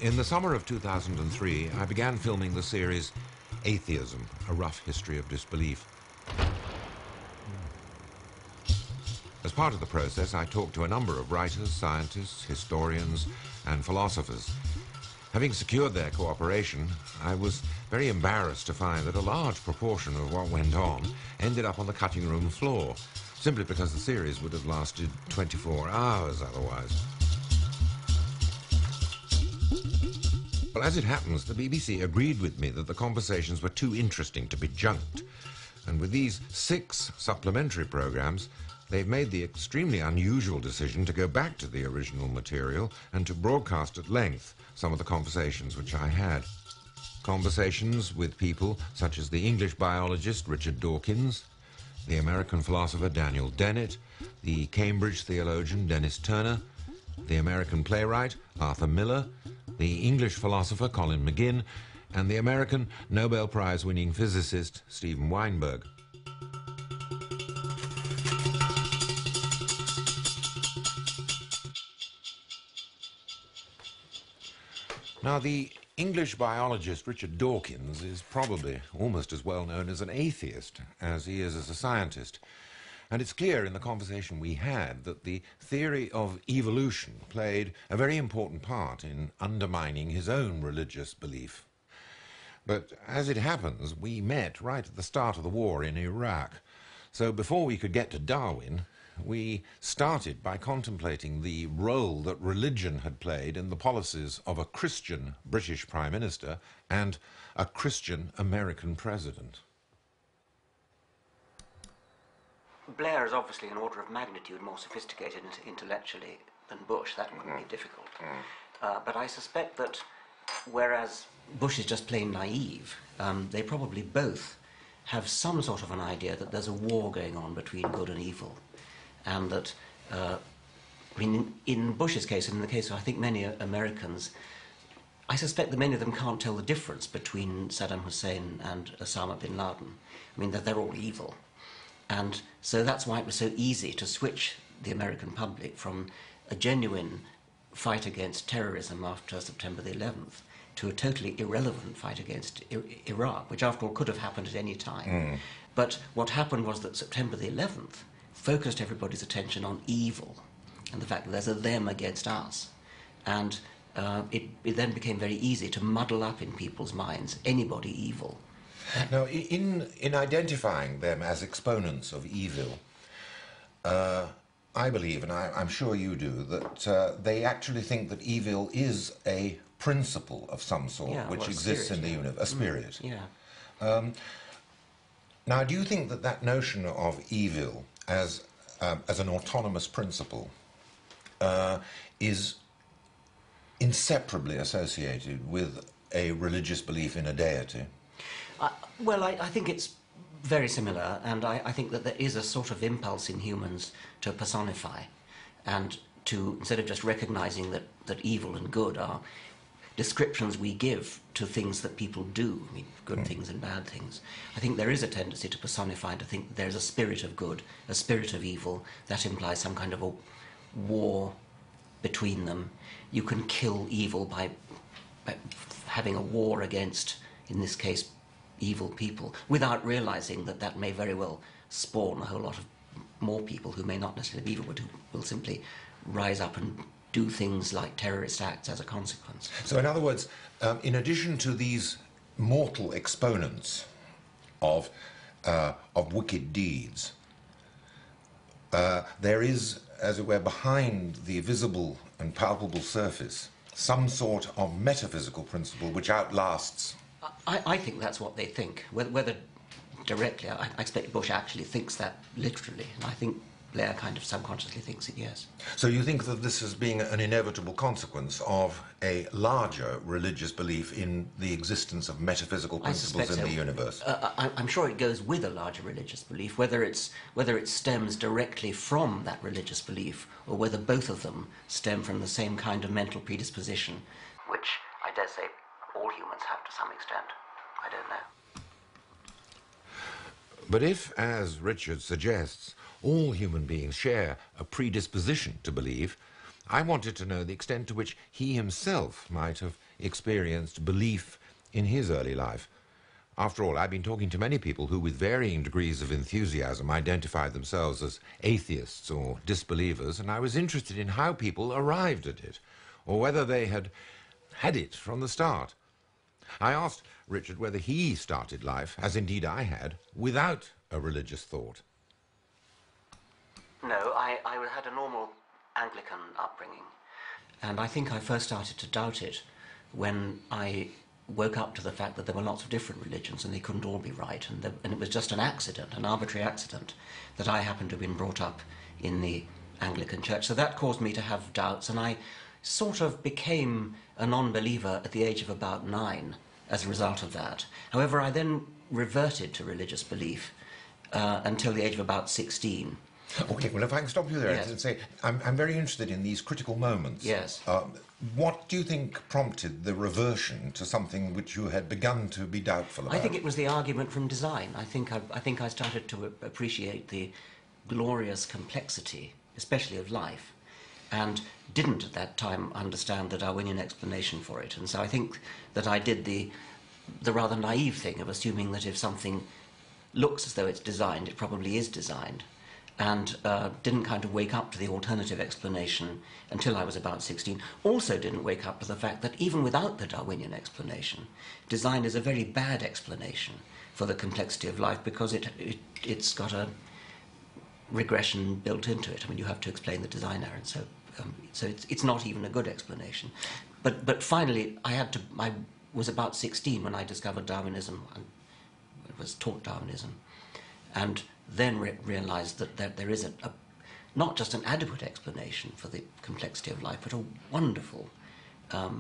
In the summer of 2003, I began filming the series Atheism, a Rough History of Disbelief. As part of the process, I talked to a number of writers, scientists, historians, and philosophers. Having secured their cooperation, I was very embarrassed to find that a large proportion of what went on ended up on the cutting room floor, simply because the series would have lasted 24 hours otherwise. Well, as it happens, the BBC agreed with me that the conversations were too interesting to be junked. And with these 6 supplementary programmes, they've made the extremely unusual decision to go back to the original material and to broadcast at length some of the conversations which I had. Conversations with people such as the English biologist Richard Dawkins, the American philosopher Daniel Dennett, the Cambridge theologian Dennis Turner, the American playwright Arthur Miller, the English philosopher Colin McGinn, and the American Nobel Prize-winning physicist Steven Weinberg. Now, the English biologist Richard Dawkins is probably almost as well known as an atheist as he is as a scientist. And it's clear in the conversation we had that the theory of evolution played a very important part in undermining his own religious belief. But as it happens, we met right at the start of the war in Iraq. So before we could get to Darwin, we started by contemplating the role that religion had played in the policies of a Christian British Prime Minister and a Christian American President. Blair is obviously an order of magnitude more sophisticated intellectually than Bush. That wouldn't be difficult. But I suspect that whereas Bush is just plain naive, they probably both have some sort of an idea that there's a war going on between good and evil. And that, I mean, in Bush's case, and in the case of I think many Americans, I suspect that many of them can't tell the difference between Saddam Hussein and Osama bin Laden. I mean, that they're all evil. And so that's why it was so easy to switch the American public from a genuine fight against terrorism after September the 11th to a totally irrelevant fight against Iraq, which after all could have happened at any time. But what happened was that September the 11th focused everybody's attention on evil and the fact that there's a them against us. And it then became very easy to muddle up in people's minds anybody evil. Now, in identifying them as exponents of evil, I believe, and I'm sure you do, that they actually think that evil is a principle of some sort, which exists in the universe, a spirit. Now, do you think that that notion of evil as an autonomous principle is inseparably associated with a religious belief in a deity? Well, I think it's very similar, and I think that there is a sort of impulse in humans to personify and to, instead of just recognizing that evil and good are descriptions we give to things that people do, I mean, good things and bad things. I think there is a tendency to personify and to think that there's a spirit of good, a spirit of evil. That implies some kind of a war between them. You can kill evil by having a war against, in this case, evil people, without realizing that that may very well spawn a whole lot of more people who may not necessarily be evil, but who will simply rise up and do things like terrorist acts as a consequence. So in other words, in addition to these mortal exponents of wicked deeds, there is, as it were, behind the visible and palpable surface, some sort of metaphysical principle which outlasts. I think that's what they think. Whether directly, I expect Bush actually thinks that literally, and I think Blair kind of subconsciously thinks it, yes. So you think that this is being an inevitable consequence of a larger religious belief in the existence of metaphysical principles in the universe? I'm sure it goes with a larger religious belief, whether it stems directly from that religious belief or whether both of them stem from the same kind of mental predisposition, which I dare say all humans have to some extent. I don't know. But if, as Richard suggests, all human beings share a predisposition to believe, I wanted to know the extent to which he himself might have experienced belief in his early life. After all, I've been talking to many people who, with varying degrees of enthusiasm, identified themselves as atheists or disbelievers, and I was interested in how people arrived at it, or whether they had had it from the start. I asked Richard whether he started life, as indeed I had, without a religious thought. No, I had a normal Anglican upbringing. And I think I first started to doubt it when I woke up to the fact that there were lots of different religions and they couldn't all be right. And it was just an accident, an arbitrary accident, that I happened to have been brought up in the Anglican Church. So that caused me to have doubts, and I sort of became a non-believer at the age of about 9 as a result of that. However, I then reverted to religious belief until the age of about 16. Okay, well, if I can stop you there Yes. and say, I'm very interested in these critical moments. Yes. What do you think prompted the reversion to something which you had begun to be doubtful about? I think it was the argument from design. I think I started to appreciate the glorious complexity, especially of life, and didn't at that time understand the Darwinian explanation for it. And so I think that I did the rather naive thing of assuming that if something looks as though it's designed, it probably is designed, and didn't kind of wake up to the alternative explanation until I was about 16. Also didn't wake up to the fact that even without the Darwinian explanation, design is a very bad explanation for the complexity of life, because it's got a regression built into it. I mean, you have to explain the design error, and so it's not even a good explanation. But finally, I was about 16 when I discovered Darwinism and was taught Darwinism, and then realized that there is not just an adequate explanation for the complexity of life, but a wonderful, sort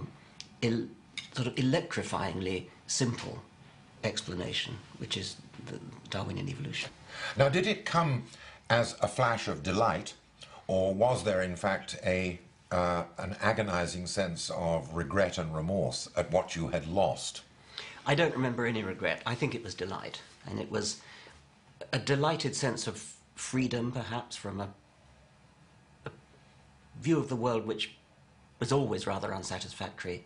of electrifyingly simple explanation, which is the Darwinian evolution. Now, did it come as a flash of delight, or was there in fact an agonizing sense of regret and remorse at what you had lost? I don't remember any regret. I think it was delight, and it was a delighted sense of freedom, perhaps, from a view of the world which was always rather unsatisfactory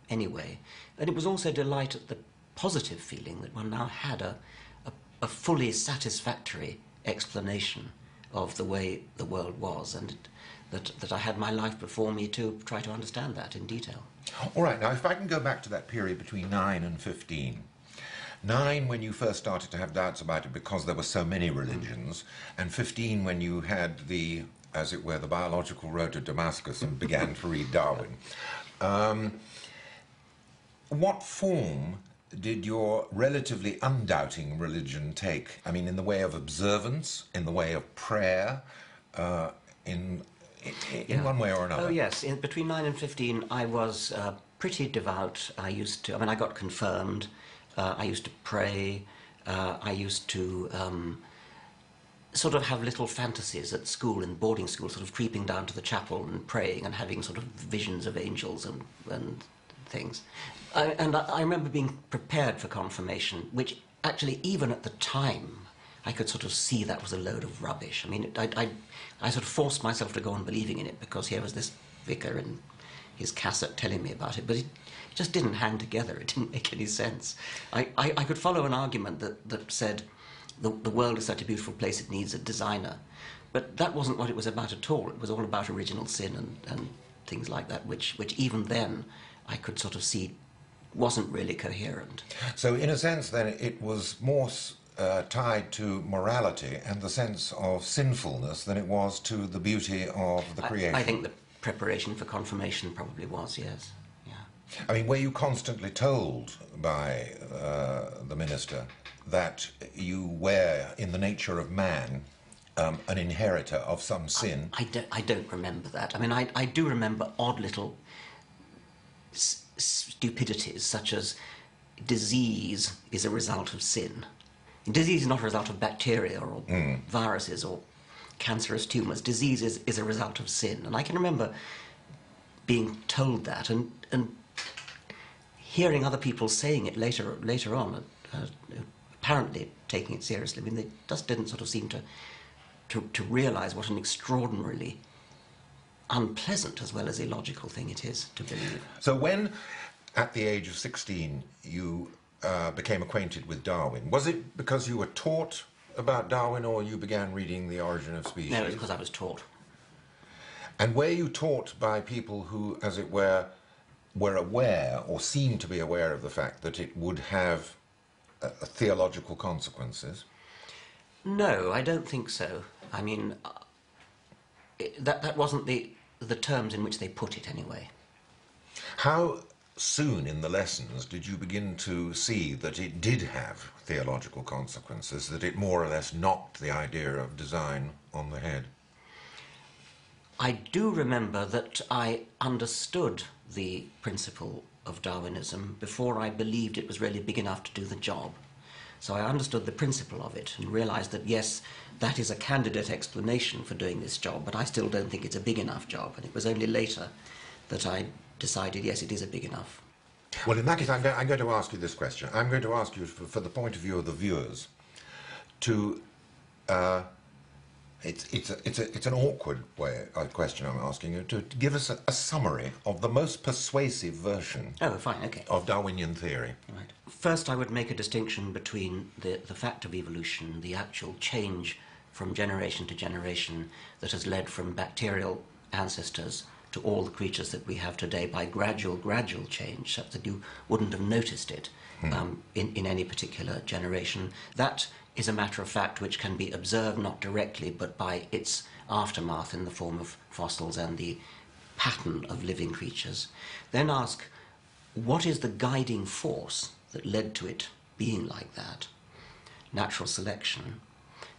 anyway. And it was also delight at the positive feeling that one now had a fully satisfactory explanation of the way the world was, and that I had my life before me to try to understand that in detail. All right, now if I can go back to that period between 9 and 15. 9 when you first started to have doubts about it because there were so many religions, and 15 when you had the, as it were, the biological road to Damascus and began to read Darwin. What form did your relatively undoubting religion take? I mean, in the way of observance, in the way of prayer, in one way or another? Oh, yes. Between 9 and 15, I was pretty devout. I got confirmed. I used to pray. I used to sort of have little fantasies at school, in boarding school, sort of creeping down to the chapel and praying and having sort of visions of angels and things. I remember being prepared for confirmation, which actually, even at the time, I could sort of see that was a load of rubbish. I mean, I sort of forced myself to go on believing in it, because here was this vicar in his cassock telling me about it, but it just didn't hang together. It didn't make any sense. I could follow an argument that said the world is such a beautiful place it needs a designer, but that wasn't what it was about at all. It was all about original sin and things like that, which even then I could sort of see wasn't really coherent. So in a sense then it was more tied to morality and the sense of sinfulness than it was to the beauty of the creation. I think the preparation for confirmation probably was, yes. Yeah. I mean, were you constantly told by the minister that you were, in the nature of man, an inheritor of some sin? I don't remember that. I mean, I do remember odd little stupidities, such as disease is a result of sin. Disease is not a result of bacteria or viruses or cancerous tumours. Disease is a result of sin. And I can remember being told that and hearing other people saying it later on, apparently taking it seriously. I mean, they just didn't sort of seem to realise what an extraordinarily unpleasant as well as illogical thing it is to believe. So when at the age of 16, you became acquainted with Darwin. Was it because you were taught about Darwin, or you began reading The Origin of Species? No, it's because I was taught. And were you taught by people who, as it were aware, or seemed to be aware of the fact that it would have theological consequences? No, I don't think so. I mean, that wasn't the terms in which they put it, anyway. How soon in the lessons did you begin to see that it did have theological consequences, that it more or less knocked the idea of design on the head? I do remember that I understood the principle of Darwinism before I believed it was really big enough to do the job. So I understood the principle of it and realized that, yes, that is a candidate explanation for doing this job, but I still don't think it's a big enough job. And it was only later that I decided, yes, it is a big enough. Well, in that case, I'm going to ask you this question. I'm going to ask you, for the point of view of the viewers, to... It's an awkward question I'm asking you, to give us a summary of the most persuasive version of Darwinian theory. Right. First, I would make a distinction between the fact of evolution, the actual change from generation to generation that has led from bacterial ancestors to all the creatures that we have today by gradual change, such that you wouldn't have noticed it in any particular generation. That is a matter of fact which can be observed not directly but by its aftermath in the form of fossils and the pattern of living creatures. Then ask, what is the guiding force that led to it being like that? Natural selection.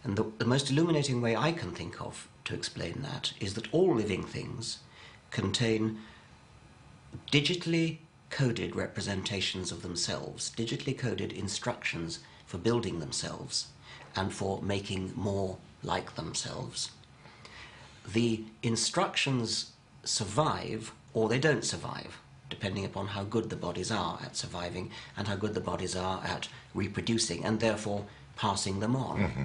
And the most illuminating way I can think of to explain that is that all living things contain digitally coded representations of themselves, digitally coded instructions for building themselves and for making more like themselves. The instructions survive or they don't survive, depending upon how good the bodies are at surviving and how good the bodies are at reproducing and therefore passing them on. Mm-hmm.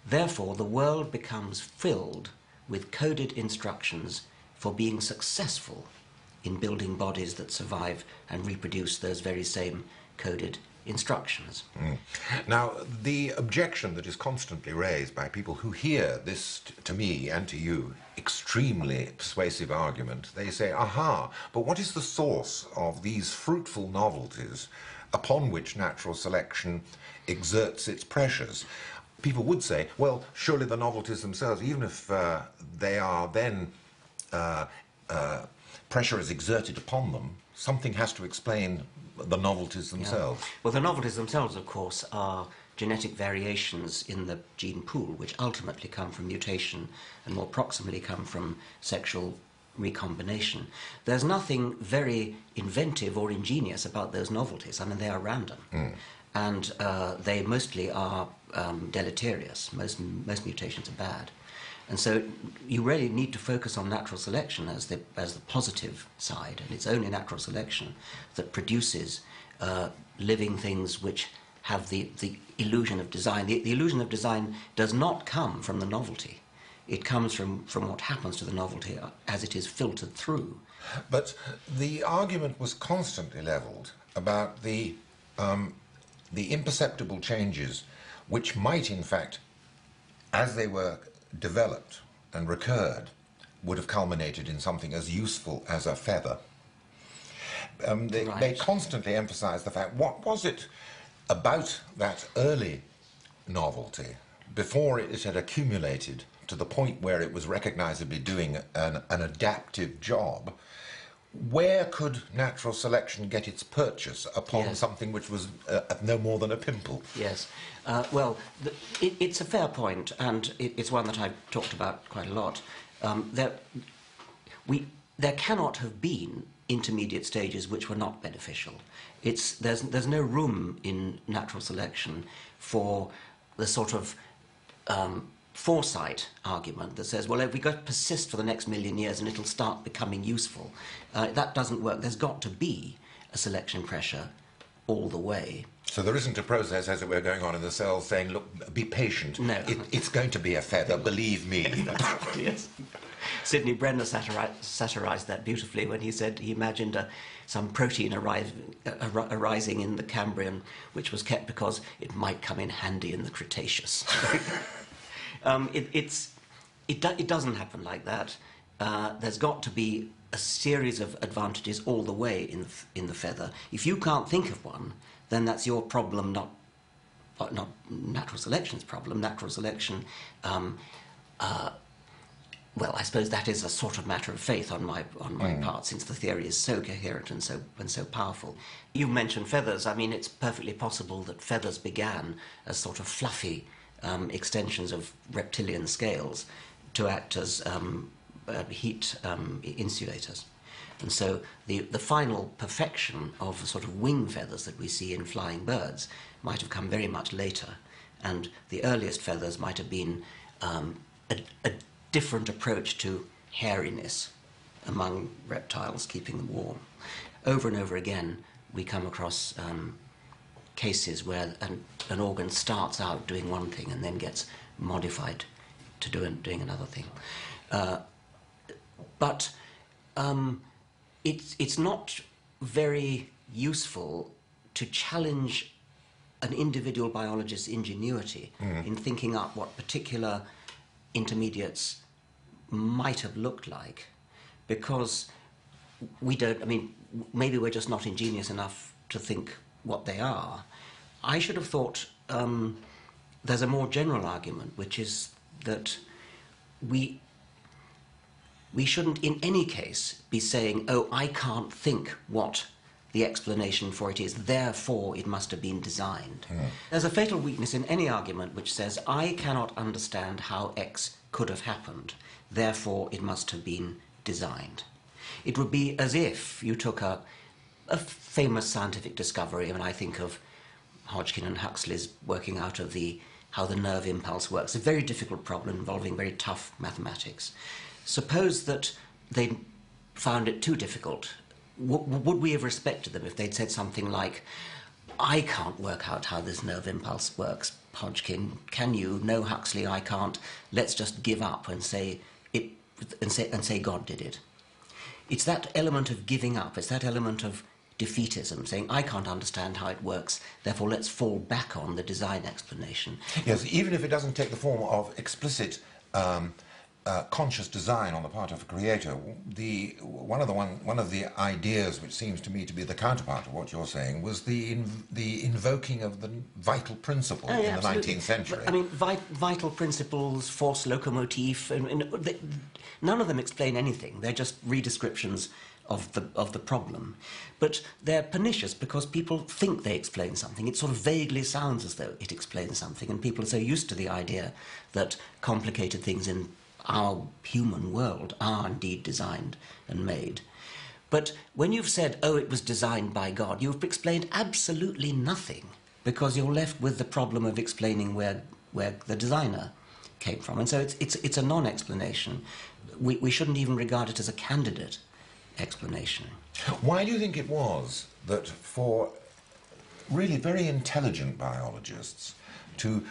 Therefore, the world becomes filled with coded instructions for being successful in building bodies that survive and reproduce those very same coded instructions. Now, the objection that is constantly raised by people who hear this, to me and to you, extremely persuasive argument, they say, aha, but what is the source of these fruitful novelties upon which natural selection exerts its pressures? People would say, well, surely the novelties themselves, even if they are then pressure is exerted upon them, something has to explain the novelties themselves. Yeah. Well, the novelties themselves, of course, are genetic variations in the gene pool, which ultimately come from mutation and more proximally come from sexual recombination. There's nothing very inventive or ingenious about those novelties. I mean, they are random. And they mostly are deleterious. Most mutations are bad. And so you really need to focus on natural selection as the positive side, and it's only natural selection that produces living things which have the illusion of design. The illusion of design does not come from the novelty. It comes from what happens to the novelty as it is filtered through. But the argument was constantly levelled about the imperceptible changes which might, in fact, as they were developed and recurred, would have culminated in something as useful as a feather. They constantly emphasised the fact, what was it about that early novelty, before it had accumulated to the point where it was recognisably doing an adaptive job, where could natural selection get its purchase upon something which was no more than a pimple? Yes. Well, it's a fair point, and it's one that I've talked about quite a lot. There cannot have been intermediate stages which were not beneficial. There's no room in natural selection for the sort of foresight argument that says, well, if we got to persist for the next million years and it'll start becoming useful. That doesn't work. There's got to be a selection pressure all the way. So there isn't a process, as it were, going on in the cells saying, look, be patient. No. It's going to be a feather, believe me. Yes. Sidney Brenner satirized that beautifully when he said he imagined some protein arising in the Cambrian, which was kept because it might come in handy in the Cretaceous. It doesn't happen like that. There's got to be a series of advantages all the way in the feather. If you can't think of one, then that's your problem, not natural selection's problem. Natural selection, well, I suppose that is a sort of matter of faith on my part, since the theory is so coherent and so powerful. You mentioned feathers. I mean, it's perfectly possible that feathers began as sort of fluffy extensions of reptilian scales to act as heat insulators. And so the final perfection of the sort of wing feathers that we see in flying birds might have come very much later, and the earliest feathers might have been a different approach to hairiness among reptiles, keeping them warm. Over and over again, we come across cases where an organ starts out doing one thing and then gets modified to doing another thing. But it's not very useful to challenge an individual biologist's ingenuity in thinking up what particular intermediates might have looked like, because we don't, I mean, maybe we're just not ingenious enough to think what they are. I should have thought there's a more general argument, which is that we shouldn't in any case be saying, oh, I can't think what the explanation for it is, therefore it must have been designed. There's a fatal weakness in any argument which says, I cannot understand how X could have happened, therefore it must have been designed. It would be as if you took a famous scientific discovery, and I think of Hodgkin and Huxley's working out of how the nerve impulse works, a very difficult problem involving very tough mathematics. Suppose that they found it too difficult. Would we have respected them if they'd said something like, I can't work out how this nerve impulse works, Hodgkin, can you? No, Huxley, I can't. Let's just give up and say God did it. It's that element of giving up, it's that element of defeatism, saying I can't understand how it works, therefore let's fall back on the design explanation. Yes, even if it doesn't take the form of explicit conscious design on the part of a creator, one of the ideas which seems to me to be the counterpart of what you're saying was the invoking of the vital principle in the absolutely. 19th century. But, I mean, vital principles, force locomotive, none of them explain anything. They're just redescriptions of the problem. But they're pernicious because people think they explain something. It sort of vaguely sounds as though it explains something, and people are so used to the idea that complicated things in our human world are indeed designed and made. But when you've said, oh, it was designed by God, you've explained absolutely nothing, because you're left with the problem of explaining where the designer came from. And so it's a non-explanation. We shouldn't even regard it as a candidate explanation. Why do you think it was that for really very intelligent biologists to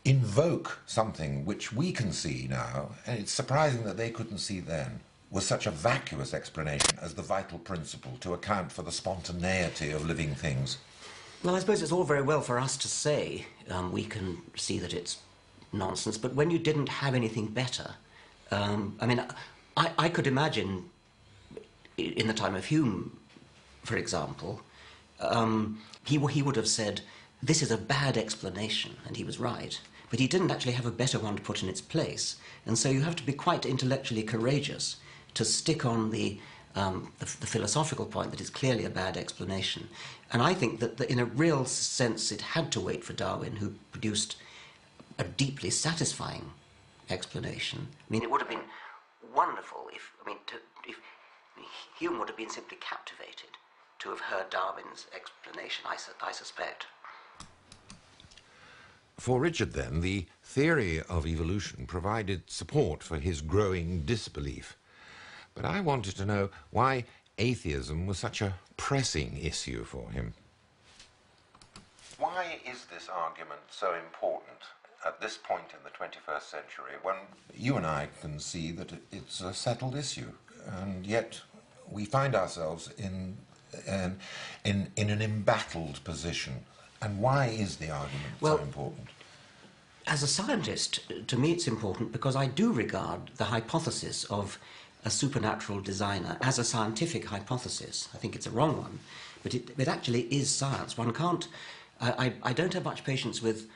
invoke something which we can see now, and it's surprising that they couldn't see then, was such a vacuous explanation as the vital principle to account for the spontaneity of living things? Well, I suppose it's all very well for us to say we can see that it's nonsense, but when you didn't have anything better, I mean, I could imagine in the time of Hume, for example, he would have said, this is a bad explanation, and he was right. But he didn't actually have a better one to put in its place. And so you have to be quite intellectually courageous to stick on the philosophical point that it's clearly a bad explanation. And I think that in a real sense it had to wait for Darwin, who produced a deeply satisfying explanation. I mean, it would have been wonderful if Hume would have been simply captivated to have heard Darwin's explanation, I suspect. For Richard, then, the theory of evolution provided support for his growing disbelief. But I wanted to know why atheism was such a pressing issue for him. Why is this argument so important? at this point in the 21st century, when you and I can see that it's a settled issue, and yet we find ourselves in an embattled position. And why is the argument so important? As a scientist, to me it's important because I do regard the hypothesis of a supernatural designer as a scientific hypothesis. I think it's a wrong one, but it actually is science. One can't... I don't have much patience with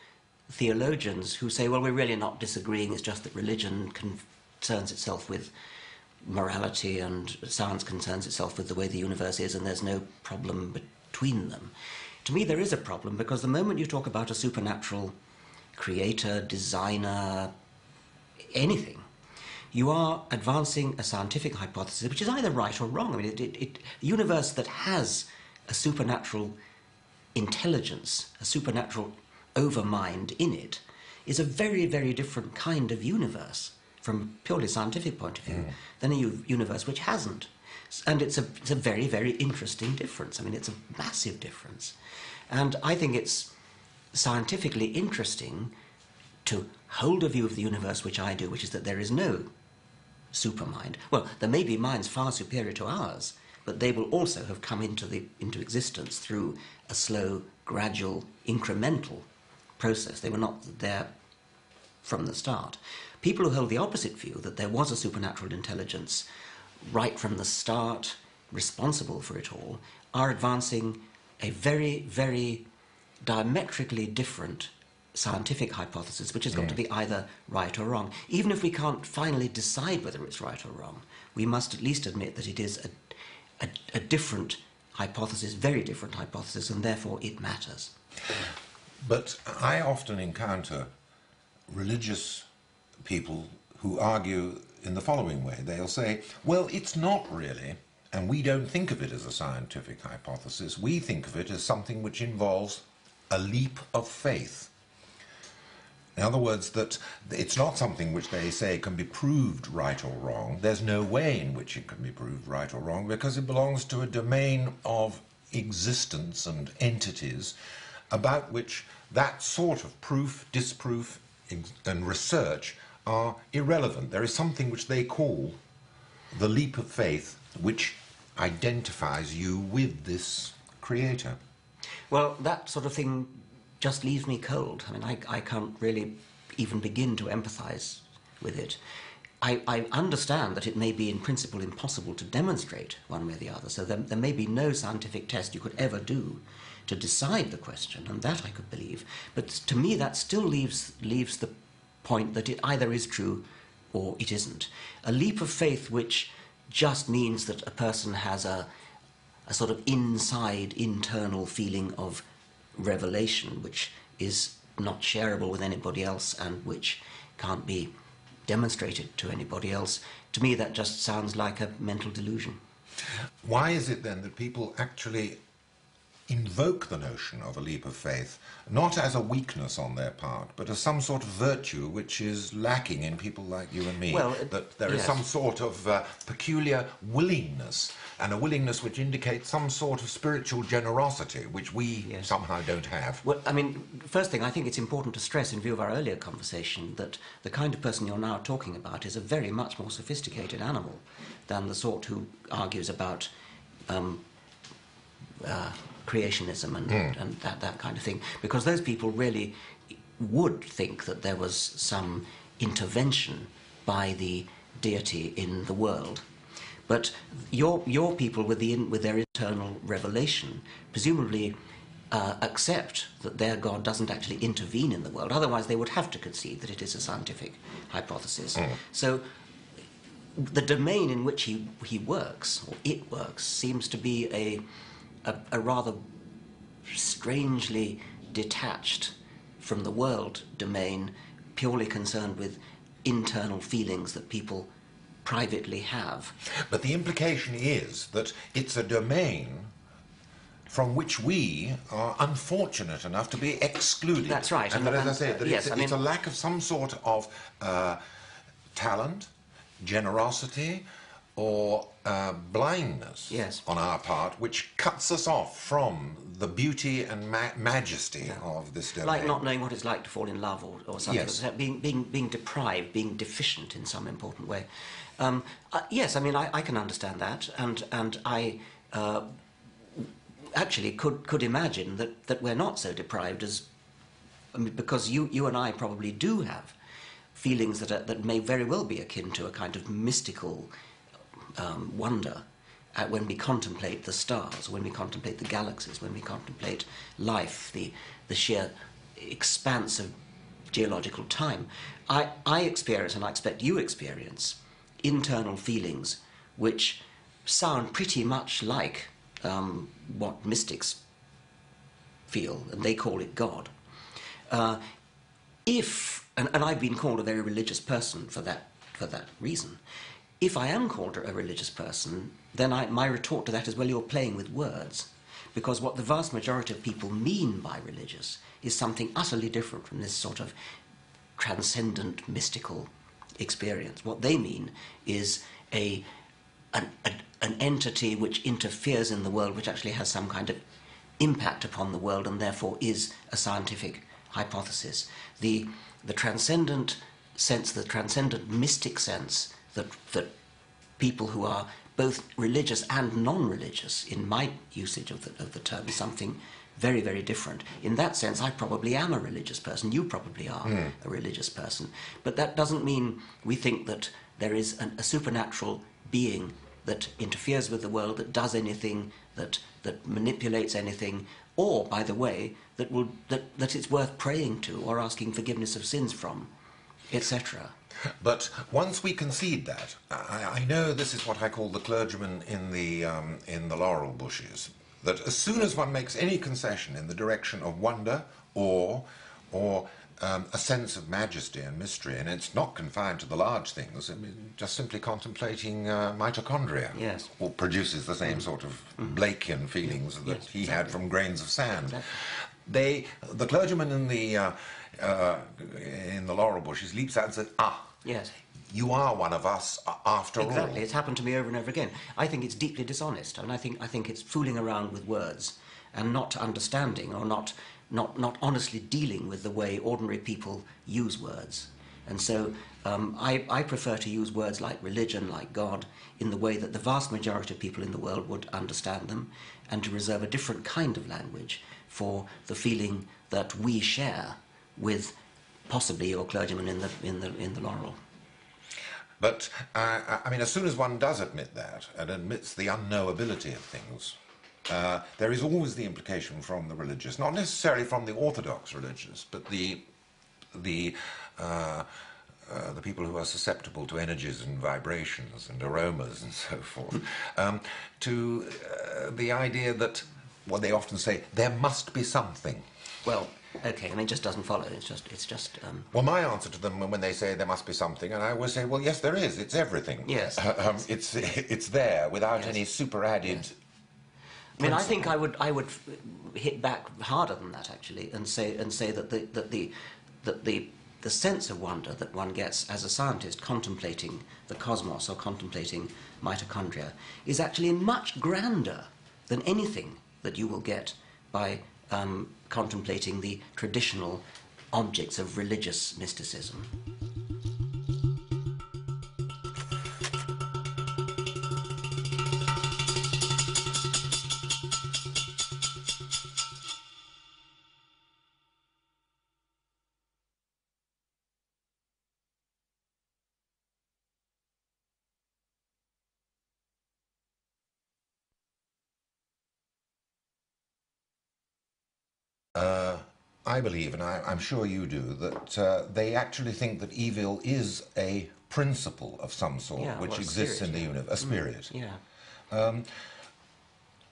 theologians who say, well, we're really not disagreeing, it's just that religion concerns itself with morality and science concerns itself with the way the universe is, and there's no problem between them. To me, there is a problem, because the moment you talk about a supernatural creator, designer, anything, you are advancing a scientific hypothesis which is either right or wrong. I mean, a universe that has a supernatural intelligence, a supernatural overmind in it, is a very, very different kind of universe from a purely scientific point of view than a universe which hasn't. And it's a very, very interesting difference. I mean, it's a massive difference. And I think it's scientifically interesting to hold a view of the universe which I do, which is that there is no supermind. Well, there may be minds far superior to ours, but they will also have come into existence through a slow, gradual, incremental process. They were not there from the start. People who hold the opposite view, that there was a supernatural intelligence right from the start, responsible for it all, are advancing a very, very diametrically different scientific hypothesis, which has got to be either right or wrong. Even if we can't finally decide whether it's right or wrong, we must at least admit that it is a different hypothesis, very different hypothesis, and therefore it matters. But I often encounter religious people who argue in the following way. They'll say, well, it's not really, and we don't think of it as a scientific hypothesis. We think of it as something which involves a leap of faith. In other words, that it's not something which they say can be proved right or wrong. There's no way in which it can be proved right or wrong, because it belongs to a domain of existence and entities about which that sort of proof, disproof, and research are irrelevant. There is something which they call the leap of faith, which identifies you with this creator. Well, that sort of thing just leaves me cold. I mean, I can't really even begin to empathize with it. I understand that it may be in principle impossible to demonstrate one way or the other, so there may be no scientific test you could ever do to decide the question, and that I could believe. But to me, that still leaves the point that it either is true or it isn't. A leap of faith which just means that a person has a sort of internal feeling of revelation which is not shareable with anybody else and which can't be demonstrated to anybody else. To me, that just sounds like a mental delusion. Why is it then that people actually invoke the notion of a leap of faith, not as a weakness on their part, but as some sort of virtue which is lacking in people like you and me? Well, that there is some sort of peculiar willingness, and a willingness which indicates some sort of spiritual generosity, which we somehow don't have. Well, I mean, first thing, I think it's important to stress, in view of our earlier conversation, that the kind of person you're now talking about is a very much more sophisticated animal than the sort who argues about creationism and that kind of thing, because those people really would think that there was some intervention by the deity in the world. But your people with their internal revelation presumably accept that their God doesn't actually intervene in the world. Otherwise, they would have to concede that it is a scientific hypothesis. So the domain in which he works, or it works, seems to be a rather strangely detached from the world domain, purely concerned with internal feelings that people privately have. But the implication is that it's a domain from which we are unfortunate enough to be excluded. That's right. And that, as I say, that it's a lack of some sort of talent, generosity, or blindness on our part, which cuts us off from the beauty and majesty of this domain. Like not knowing what it's like to fall in love or something. Yes. Being deprived, being deficient in some important way. Yes, I mean, I can understand that, and I actually could imagine that we're not so deprived as... I mean, because you and I probably do have feelings that may very well be akin to a kind of mystical wonder when we contemplate the stars, when we contemplate the galaxies, when we contemplate life, the sheer expanse of geological time. I experience, and I expect you experience, internal feelings which sound pretty much like what mystics feel, and they call it God. And I've been called a very religious person for that reason. If I am called a religious person, then my retort to that is, well, you're playing with words, because what the vast majority of people mean by religious is something utterly different from this sort of transcendent mystical experience. What they mean is an entity which interferes in the world, which actually has some kind of impact upon the world and therefore is a scientific hypothesis. The transcendent sense, the transcendent mystic sense that people who are both religious and non-religious, in my usage of the term, is something very, very different. In that sense, I probably am a religious person. You probably are a religious person. But that doesn't mean we think that there is a supernatural being that interferes with the world, that does anything, that manipulates anything, or, by the way, that it's worth praying to or asking forgiveness of sins from, etc. But once we concede that, I know this is what I call the clergyman in the laurel bushes, that as soon as one makes any concession in the direction of wonder or a sense of majesty and mystery, and it's not confined to the large things, I mean, just simply contemplating mitochondria, yes, or produces the same sort of Blakean feelings that yes, he exactly. had from grains of sand. Exactly. The clergyman in the laurel bushes leaps out and says, yes, you are one of us after all. Exactly. It's happened to me over and over again. I think it's deeply dishonest, and I think it's fooling around with words and not understanding or not honestly dealing with the way ordinary people use words. And so I prefer to use words like religion, like God, in the way that the vast majority of people in the world would understand them, and to reserve a different kind of language for the feeling that we share with possibly your clergyman in the laurel. But, I mean, as soon as one does admit that, and admits the unknowability of things, there is always the implication from the religious, not necessarily from the orthodox religious, but the people who are susceptible to energies and vibrations and aromas and so forth, to the idea that, well, they often say, there must be something. Well, okay, I mean, it just doesn't follow. It's just. Well, my answer to them when they say there must be something, and I always say, well, yes, there is. It's everything. Yes. It's there without Yes. any super added. Yes. I mean, I think I would hit back harder than that actually, and say that the sense of wonder that one gets as a scientist contemplating the cosmos or contemplating mitochondria is actually much grander than anything that you will get by contemplating the traditional objects of religious mysticism. I believe, and I'm sure you do, that they actually think that evil is a principle of some sort, which exists in the universe, a spirit.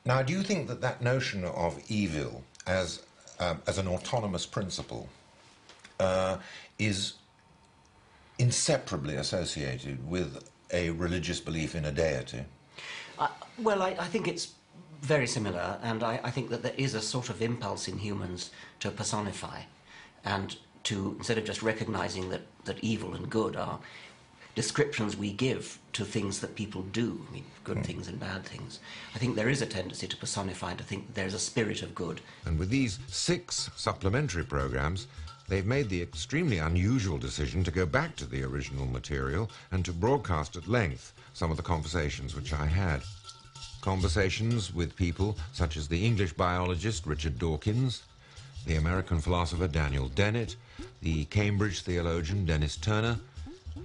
Now, do you think that notion of evil as an autonomous principle is inseparably associated with a religious belief in a deity? Well, I think it's very similar, and I think that there is a sort of impulse in humans to personify, and to, instead of just recognizing that evil and good are descriptions we give to things that people do, I mean, good things and bad things. I think there is a tendency to personify and to think that there's a spirit of good. And with these 6 supplementary programs, they've made the extremely unusual decision to go back to the original material and to broadcast at length some of the conversations which I had. Conversations with people such as the English biologist Richard Dawkins, the American philosopher Daniel Dennett, the Cambridge theologian Dennis Turner,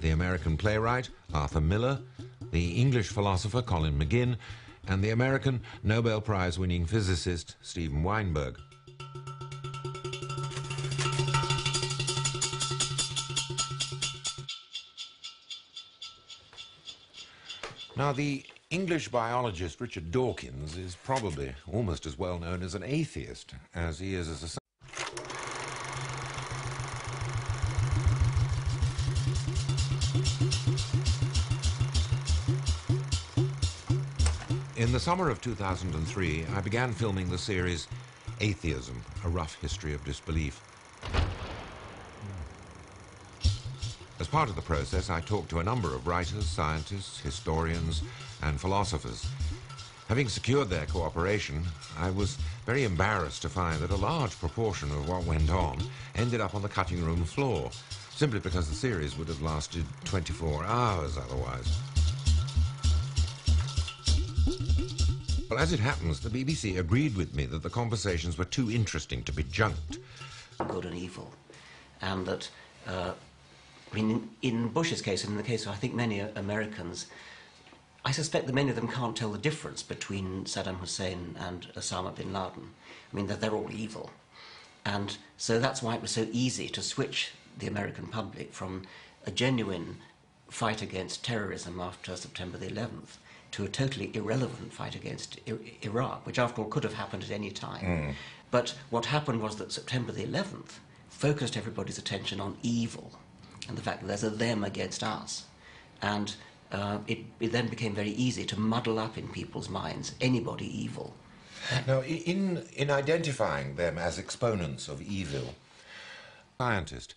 the American playwright Arthur Miller, the English philosopher Colin McGinn, and the American Nobel Prize-winning physicist Steven Weinberg. Now, the English biologist Richard Dawkins is probably almost as well known as an atheist as he is as a... In the summer of 2003, I began filming the series Atheism, A Rough History of Disbelief. As part of the process, I talked to a number of writers, scientists, historians, and philosophers. Having secured their cooperation, I was very embarrassed to find that a large proportion of what went on ended up on the cutting room floor, simply because the series would have lasted 24 hours otherwise. Well, as it happens, the BBC agreed with me that the conversations were too interesting to be junked. Good and evil, and that, I mean, in Bush's case, and in the case of, I think, many Americans, I suspect that many of them can't tell the difference between Saddam Hussein and Osama bin Laden. I mean, that they're all evil. And so that's why it was so easy to switch the American public from a genuine fight against terrorism after September the 11th to a totally irrelevant fight against Iraq, which after all could have happened at any time. But what happened was that September the 11th focused everybody's attention on evil and the fact that there's a them against us. And it then became very easy to muddle up in people's minds anybody evil. Now, in identifying them as exponents of evil, scientist,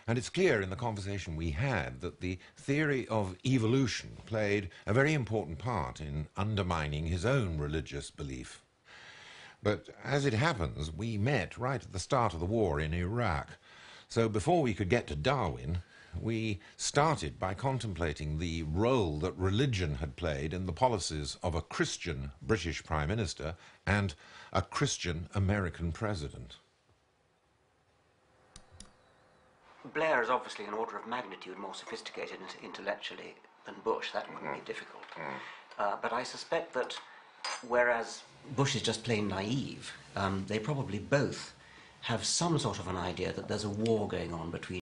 and it's clear in the conversation we had that the theory of evolution played a very important part in undermining his own religious belief. But as it happens, we met right at the start of the war in Iraq. So before we could get to Darwin, we started by contemplating the role that religion had played in the policies of a Christian British Prime Minister and a Christian American President. Blair is obviously an order of magnitude more sophisticated intellectually than Bush. That wouldn't be difficult. But I suspect that whereas Bush is just plain naive, they probably both have some sort of an idea that there's a war going on between